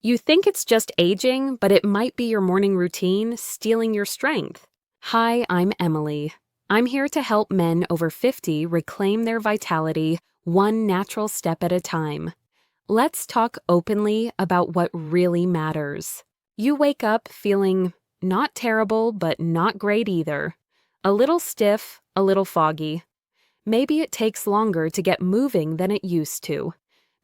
You think it's just aging, but it might be your morning routine stealing your strength. Hi, I'm Emily. I'm here to help men over 50 reclaim their vitality one natural step at a time. Let's talk openly about what really matters. You wake up feeling not terrible, but not great either. A little stiff, a little foggy. Maybe it takes longer to get moving than it used to.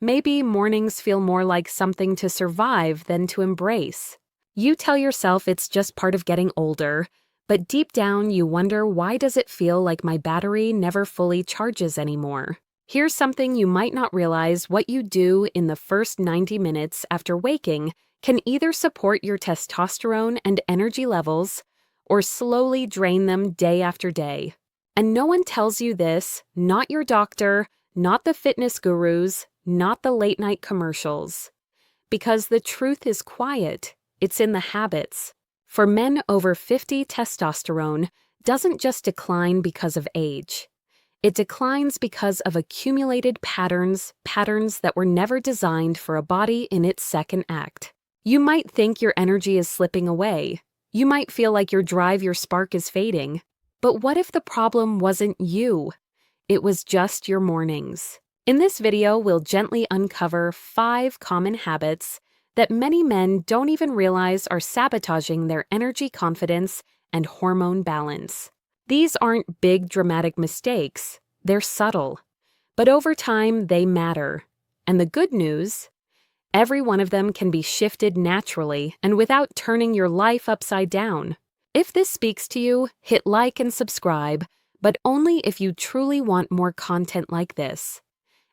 Maybe mornings feel more like something to survive than to embrace. You tell yourself it's just part of getting older, but deep down you wonder, why does it feel like my battery never fully charges anymore? Here's something you might not realize: what you do in the first 90 minutes after waking can either support your testosterone and energy levels or slowly drain them day after day. And no one tells you this, not your doctor, not the fitness gurus, not the late-night commercials. Because the truth is quiet, it's in the habits. For men over 50, testosterone doesn't just decline because of age. It declines because of accumulated patterns that were never designed for a body in its second act. You might think your energy is slipping away. You might feel like your drive, your spark is fading. But what if the problem wasn't you? It was just your mornings. In this video, we'll gently uncover 5 common habits that many men don't even realize are sabotaging their energy, confidence, and hormone balance. These aren't big, dramatic mistakes. They're subtle. But over time, they matter. And the good news: every one of them can be shifted naturally and without turning your life upside down. If this speaks to you, hit like and subscribe, but only if you truly want more content like this.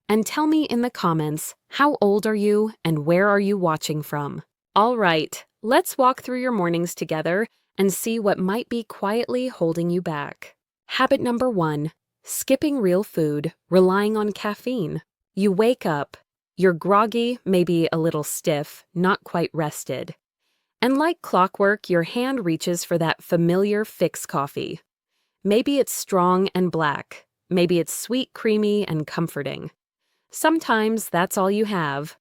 And tell me in the comments, how old are you and where are you watching from? All right, let's walk through your mornings together and see what might be quietly holding you back. Habit number 1, skipping real food, relying on caffeine. You wake up, you're groggy, maybe a little stiff, not quite rested. And like clockwork, your hand reaches for that familiar fix coffee. Maybe it's strong and black. Maybe it's sweet, creamy, and comforting. Sometimes that's all you have.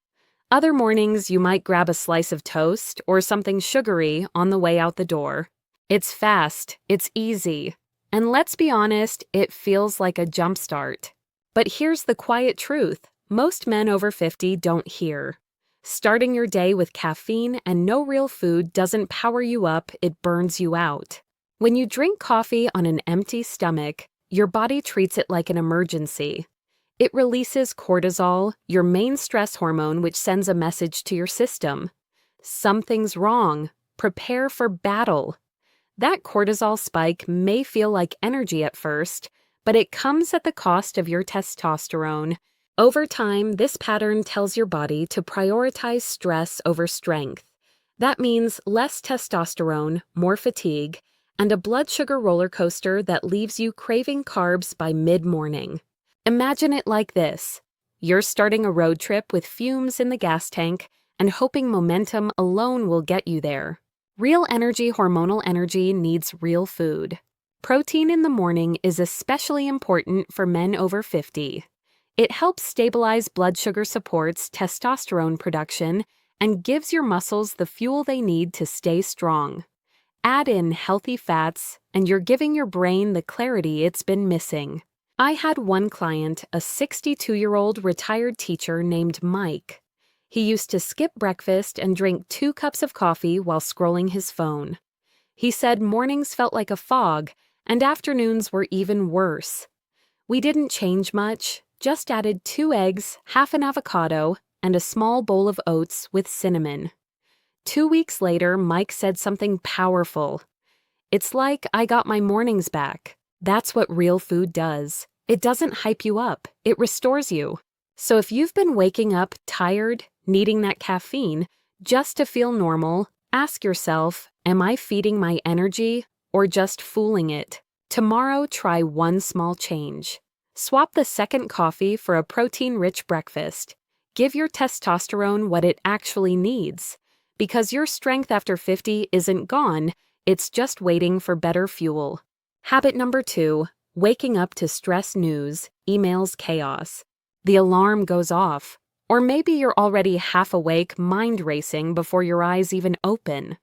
Other mornings, you might grab a slice of toast or something sugary on the way out the door. It's fast, it's easy, and let's be honest, it feels like a jump start. But here's the quiet truth: most men over 50 don't hear. Starting your day with caffeine and no real food doesn't power you up, it burns you out. When you drink coffee on an empty stomach, your body treats it like an emergency. It releases cortisol, your main stress hormone, which sends a message to your system. Something's wrong. Prepare for battle. That cortisol spike may feel like energy at first, but it comes at the cost of your testosterone. Over time, this pattern tells your body to prioritize stress over strength. That means less testosterone, more fatigue, and a blood sugar roller coaster that leaves you craving carbs by mid-morning. Imagine it like this: you're starting a road trip with fumes in the gas tank and hoping momentum alone will get you there. Real energy, hormonal energy, needs real food. Protein in the morning is especially important for men over 50. It helps stabilize blood sugar, supports testosterone production, and gives your muscles the fuel they need to stay strong. Add in healthy fats, and you're giving your brain the clarity it's been missing. I had one client, a 62-year-old retired teacher named Mike. He used to skip breakfast and drink 2 cups of coffee while scrolling his phone. He said mornings felt like a fog, and afternoons were even worse. We didn't change much, just added 2 eggs, half an avocado, and a small bowl of oats with cinnamon. 2 weeks later, Mike said something powerful. "It's like I got my mornings back." That's what real food does. It doesn't hype you up, it restores you. So if you've been waking up tired, needing that caffeine just to feel normal, ask yourself, am I feeding my energy or just fooling it? Tomorrow, try one small change. Swap the second coffee for a protein-rich breakfast. Give your testosterone what it actually needs. Because your strength after 50 isn't gone, it's just waiting for better fuel. Habit number 2, waking up to stress news, emails, chaos. The alarm goes off. Or maybe you're already half awake, mind racing before your eyes even open.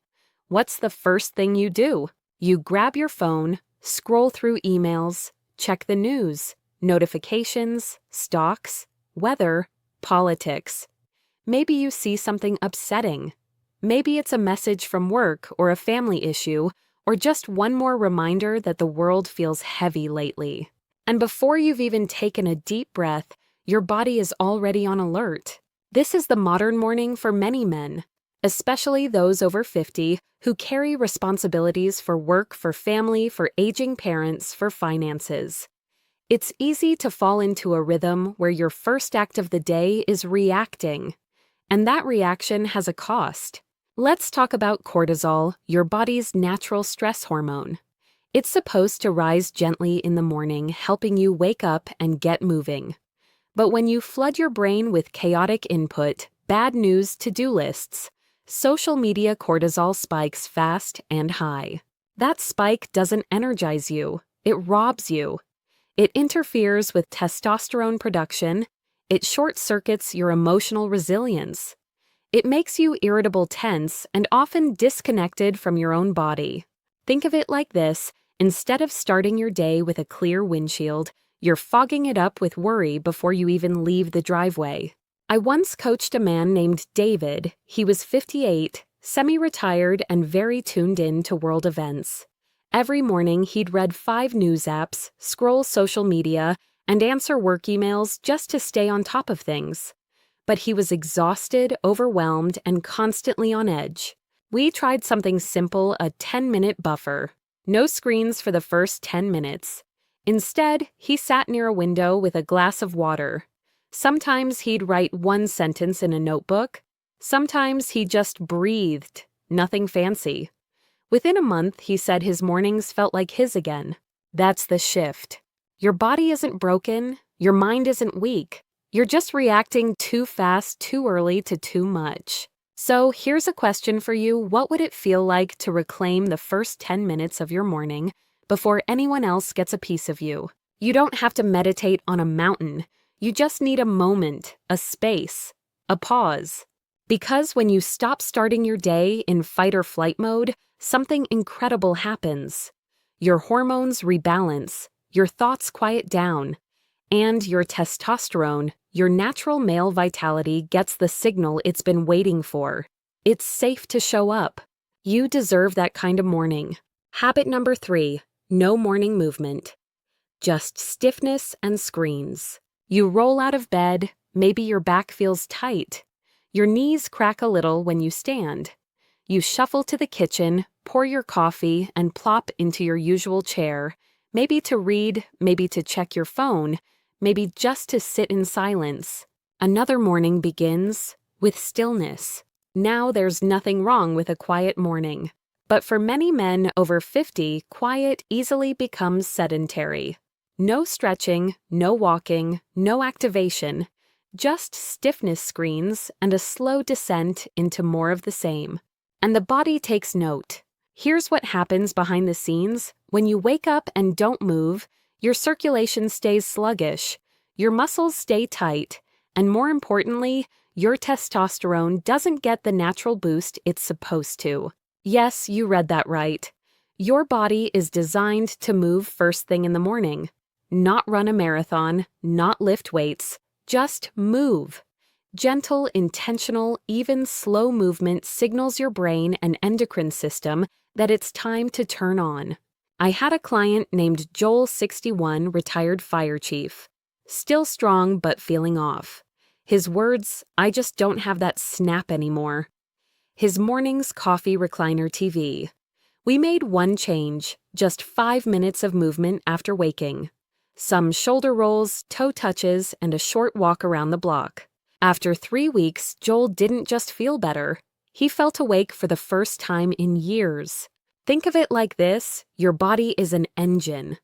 What's the first thing you do? You grab your phone, scroll through emails, check the news, notifications, stocks, weather, politics. Maybe you see something upsetting. Maybe it's a message from work or a family issue, or just one more reminder that the world feels heavy lately. And before you've even taken a deep breath, your body is already on alert. This is the modern morning for many men, especially those over 50 who carry responsibilities for work, for family, for aging parents, for finances. It's easy to fall into a rhythm where your first act of the day is reacting, and that reaction has a cost. Let's talk about cortisol, your body's natural stress hormone. It's supposed to rise gently in the morning, helping you wake up and get moving. But when you flood your brain with chaotic input, bad news to-do lists, social media cortisol spikes fast and high. That spike doesn't energize you, it robs you. It interferes with testosterone production, it short-circuits your emotional resilience. It makes you irritable, tense, and often disconnected from your own body. Think of it like this: instead of starting your day with a clear windshield, you're fogging it up with worry before you even leave the driveway. I once coached a man named David. He was 58, semi-retired, and very tuned in to world events. Every morning, he'd read 5 news apps, scroll social media, and answer work emails just to stay on top of things. But he was exhausted, overwhelmed, and constantly on edge. We tried something simple, a 10-minute buffer. No screens for the first 10 minutes. Instead, he sat near a window with a glass of water. Sometimes he'd write one sentence in a notebook. Sometimes he just breathed, nothing fancy. Within a month, he said his mornings felt like his again. That's the shift. Your body isn't broken. Your mind isn't weak. You're just reacting too fast, too early to too much. So here's a question for you. What would it feel like to reclaim the first 10 minutes of your morning before anyone else gets a piece of you? You don't have to meditate on a mountain. You just need a moment, a space, a pause. Because when you stop starting your day in fight or flight mode, something incredible happens. Your hormones rebalance, your thoughts quiet down, and your testosterone, your natural male vitality, gets the signal it's been waiting for. It's safe to show up. You deserve that kind of morning. Habit number 3, no morning movement. Just stiffness and screens. You roll out of bed, maybe your back feels tight. Your knees crack a little when you stand. You shuffle to the kitchen, pour your coffee, and plop into your usual chair, maybe to read, maybe to check your phone, maybe just to sit in silence. Another morning begins with stillness. Now there's nothing wrong with a quiet morning. But for many men over 50, quiet easily becomes sedentary. No stretching, no walking, no activation, just stiffness screens and a slow descent into more of the same. And the body takes note. Here's what happens behind the scenes. When you wake up and don't move, your circulation stays sluggish, your muscles stay tight, and more importantly, your testosterone doesn't get the natural boost it's supposed to. Yes, you read that right. Your body is designed to move first thing in the morning. Not run a marathon, not lift weights, just move. Gentle, intentional, even slow movement signals your brain and endocrine system that it's time to turn on. I had a client named Joel, 61, retired fire chief. Still strong, but feeling off. His words, "I just don't have that snap anymore." His mornings, coffee, recliner, TV. We made one change, just 5 minutes of movement after waking. Some shoulder rolls, toe touches, and a short walk around the block. After 3 weeks, Joel didn't just feel better. He felt awake for the first time in years. Think of it like this: your body is an engine.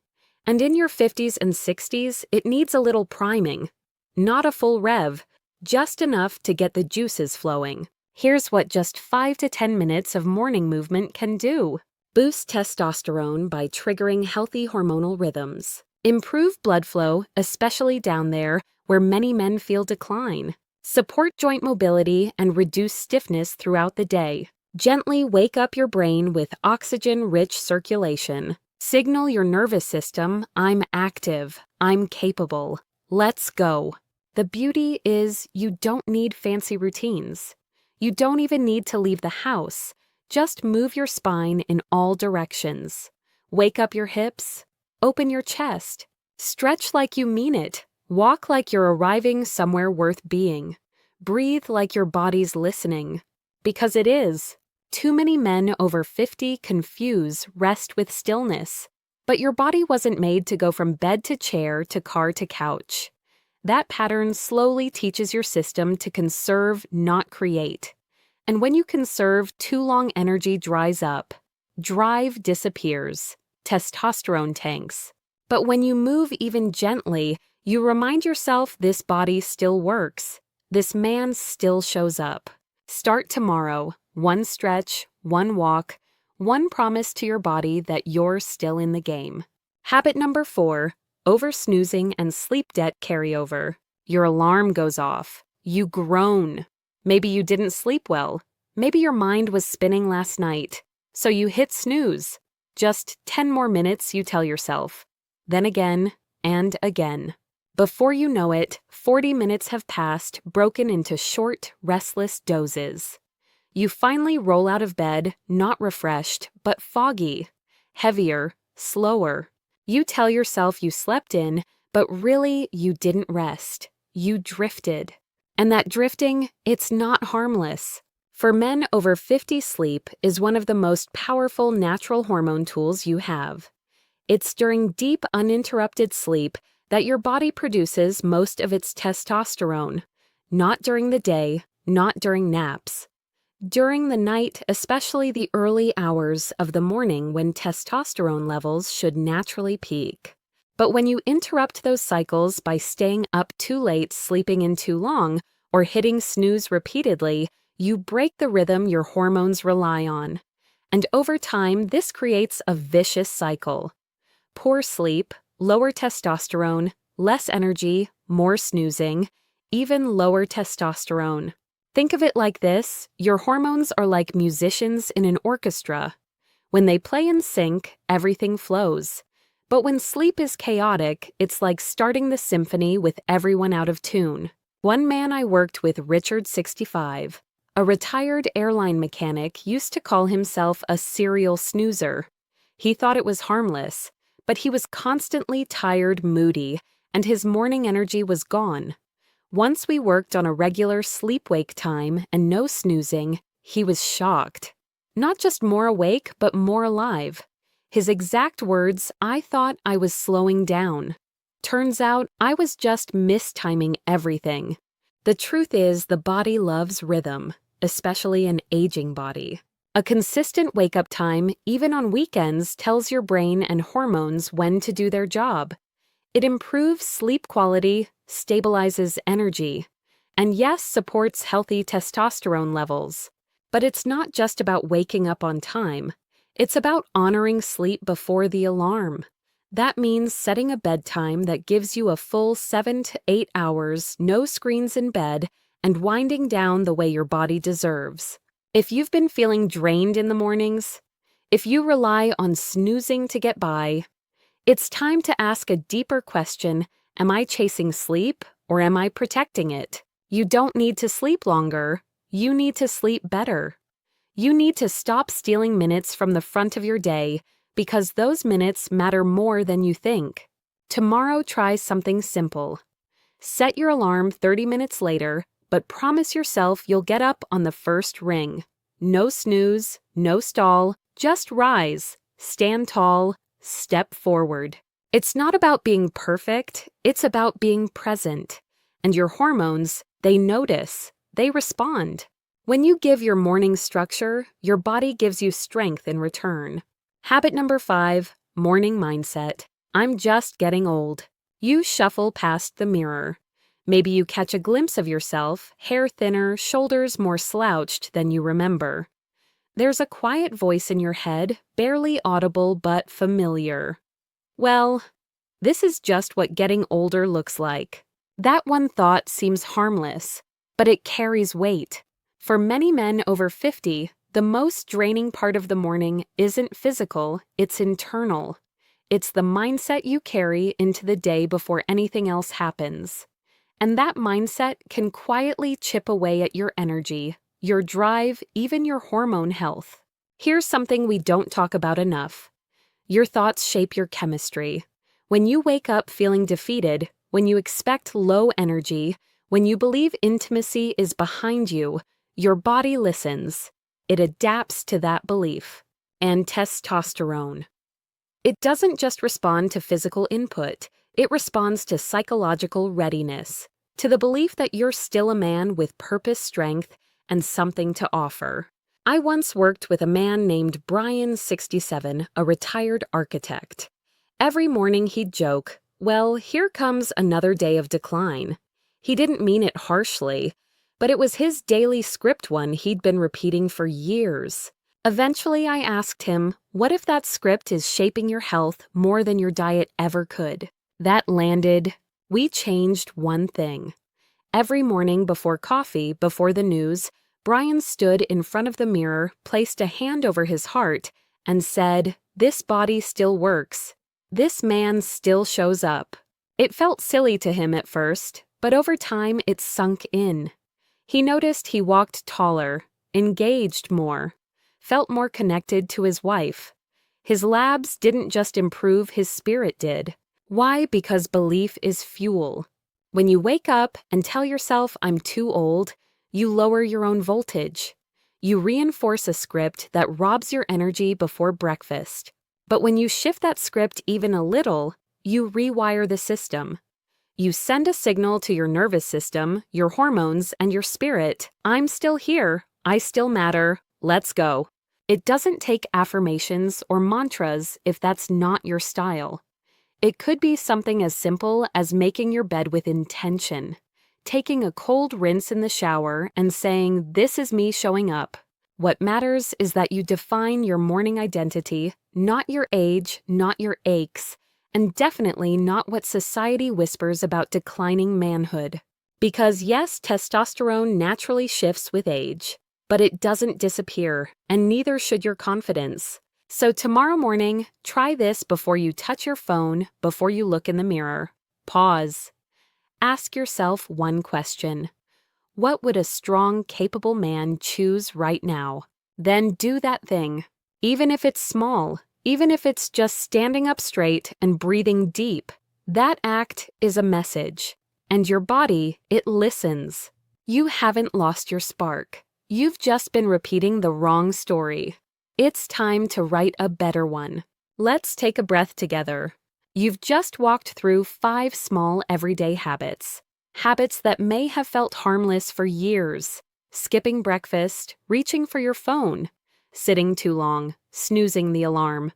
And in your 50s and 60s, it needs a little priming. Not a full rev, just enough to get the juices flowing. Here's what just 5 to 10 minutes of morning movement can do. Boost testosterone by triggering healthy hormonal rhythms. Improve blood flow, especially down there where many men feel decline. Support joint mobility and reduce stiffness throughout the day. Gently wake up your brain with oxygen-rich circulation. Signal your nervous system, I'm active, I'm capable. Let's go. The beauty is you don't need fancy routines. You don't even need to leave the house. Just move your spine in all directions. Wake up your hips. Open your chest. Stretch like you mean it. Walk like you're arriving somewhere worth being. Breathe like your body's listening. Because it is. Too many men over 50 confuse rest with stillness. But your body wasn't made to go from bed to chair to car to couch. That pattern slowly teaches your system to conserve, not create. And when you conserve, too long energy dries up. Drive disappears. Testosterone tanks. But when you move even gently, you remind yourself this body still works. This man still shows up. Start tomorrow. One stretch, one walk, one promise to your body that you're still in the game. Habit number 4, over-snoozing and sleep debt carryover. Your alarm goes off. You groan. Maybe you didn't sleep well. Maybe your mind was spinning last night. So you hit snooze. Just 10 more minutes, you tell yourself. Then again and again. Before you know it, 40 minutes have passed, broken into short, restless dozes. You finally roll out of bed, not refreshed, but foggy, heavier, slower. You tell yourself you slept in, but really you didn't rest. You drifted. And that drifting, it's not harmless. For men over 50, sleep is one of the most powerful natural hormone tools you have. It's during deep, uninterrupted sleep that your body produces most of its testosterone. Not during the day, not during naps. During the night, especially the early hours of the morning when testosterone levels should naturally peak. But when you interrupt those cycles by staying up too late, sleeping in too long, or hitting snooze repeatedly, you break the rhythm your hormones rely on. And over time, this creates a vicious cycle. Poor sleep, lower testosterone, less energy, more snoozing, even lower testosterone. Think of it like this: your hormones are like musicians in an orchestra. When they play in sync, everything flows. But when sleep is chaotic, it's like starting the symphony with everyone out of tune. One man I worked with, Richard, 65, a retired airline mechanic, used to call himself a serial snoozer. He thought it was harmless, but he was constantly tired, moody, and his morning energy was gone. Once we worked on a regular sleep-wake time and no snoozing, he was shocked. Not just more awake, but more alive. His exact words, "I thought I was slowing down." Turns out, I was just mistiming everything. The truth is, the body loves rhythm, especially an aging body. A consistent wake-up time, even on weekends, tells your brain and hormones when to do their job. It improves sleep quality, stabilizes energy, and yes, supports healthy testosterone levels. But it's not just about waking up on time. It's about honoring sleep before the alarm. That means setting a bedtime that gives you a full 7 to 8 hours, no screens in bed, and winding down the way your body deserves. If you've been feeling drained in the mornings, if you rely on snoozing to get by, it's time to ask a deeper question: am I chasing sleep or am I protecting it? You don't need to sleep longer. You need to sleep better. You need to stop stealing minutes from the front of your day, because those minutes matter more than you think. Tomorrow, try something simple. Set your alarm 30 minutes later, but promise yourself you'll get up on the first ring. No snooze, no stall, just rise, stand tall, step forward. It's not about being perfect, it's about being present. And your hormones, they notice, they respond. When you give your morning structure, your body gives you strength in return. Habit number 5, morning mindset. I'm just getting old. You shuffle past the mirror. Maybe you catch a glimpse of yourself, hair thinner, shoulders more slouched than you remember. There's a quiet voice in your head, barely audible but familiar. Well, this is just what getting older looks like. That one thought seems harmless, but it carries weight. For many men over 50, the most draining part of the morning isn't physical, it's internal. It's the mindset you carry into the day before anything else happens. And that mindset can quietly chip away at your energy, your drive, even your hormone health. Here's something we don't talk about enough. Your thoughts shape your chemistry. When you wake up feeling defeated, when you expect low energy, when you believe intimacy is behind you, your body listens. It adapts to that belief. And testosterone. It doesn't just respond to physical input, it responds to psychological readiness, to the belief that you're still a man with purpose, strength, and something to offer. I once worked with a man named Brian, 67, a retired architect. Every morning he'd joke, "Well, here comes another day of decline." He didn't mean it harshly, but it was his daily script, one he'd been repeating for years. Eventually, I asked him, what if that script is shaping your health more than your diet ever could? That landed. We changed one thing. Every morning before coffee, before the news, Brian stood in front of the mirror, placed a hand over his heart, and said, "This body still works. This man still shows up." It felt silly to him at first, but over time it sunk in. He noticed he walked taller, engaged more, felt more connected to his wife. His labs didn't just improve, his spirit did. Why? Because belief is fuel. When you wake up and tell yourself, "I'm too old," you lower your own voltage. You reinforce a script that robs your energy before breakfast. But when you shift that script even a little, you rewire the system. You send a signal to your nervous system, your hormones, and your spirit, "I'm still here, I still matter, let's go." It doesn't take affirmations or mantras if that's not your style. It could be something as simple as making your bed with intention, taking a cold rinse in the shower and saying, "This is me showing up." What matters is that you define your morning identity, not your age, not your aches, and definitely not what society whispers about declining manhood. Because yes, testosterone naturally shifts with age, but it doesn't disappear, and neither should your confidence. So tomorrow morning, try this before you touch your phone, before you look in the mirror. Pause. Ask yourself one question. What would a strong, capable man choose right now? Then do that thing. Even if it's small, even if it's just standing up straight and breathing deep, that act is a message. And your body, it listens. You haven't lost your spark. You've just been repeating the wrong story. It's time to write a better one. Let's take a breath together. You've just walked through 5 small everyday habits. Habits that may have felt harmless for years. Skipping breakfast, reaching for your phone, sitting too long, snoozing the alarm,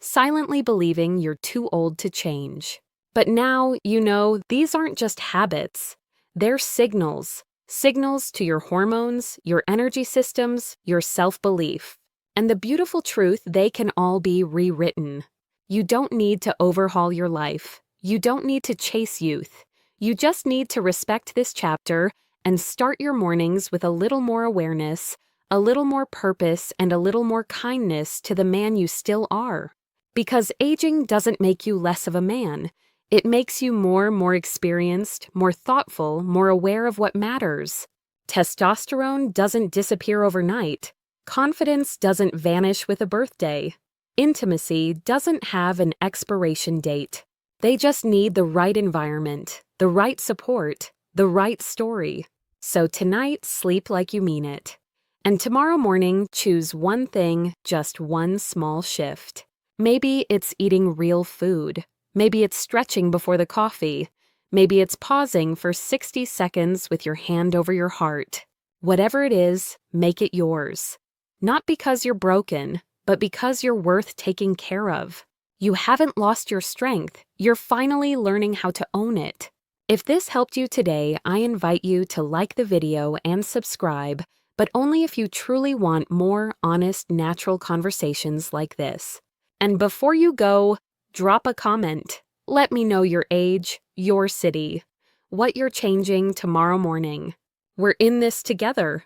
silently believing you're too old to change. But now, you know, these aren't just habits. They're signals. Signals to your hormones, your energy systems, your self-belief. And the beautiful truth, they can all be rewritten. You don't need to overhaul your life. You don't need to chase youth. You just need to respect this chapter and start your mornings with a little more awareness, a little more purpose, and a little more kindness to the man you still are. Because aging doesn't make you less of a man. It makes you more experienced, more thoughtful, more aware of what matters. Testosterone doesn't disappear overnight. Confidence doesn't vanish with a birthday. Intimacy doesn't have an expiration date. They just need the right environment, the right support, the right story. So tonight, sleep like you mean it. And tomorrow morning, choose one thing, just one small shift. Maybe it's eating real food. Maybe it's stretching before the coffee. Maybe it's pausing for 60 seconds with your hand over your heart. Whatever it is, make it yours. Not because you're broken, but because you're worth taking care of. You haven't lost your strength. You're finally learning how to own it. If this helped you today, I invite you to like the video and subscribe, but only if you truly want more honest, natural conversations like this. And before you go, drop a comment. Let me know your age, your city, what you're changing tomorrow morning. We're in this together.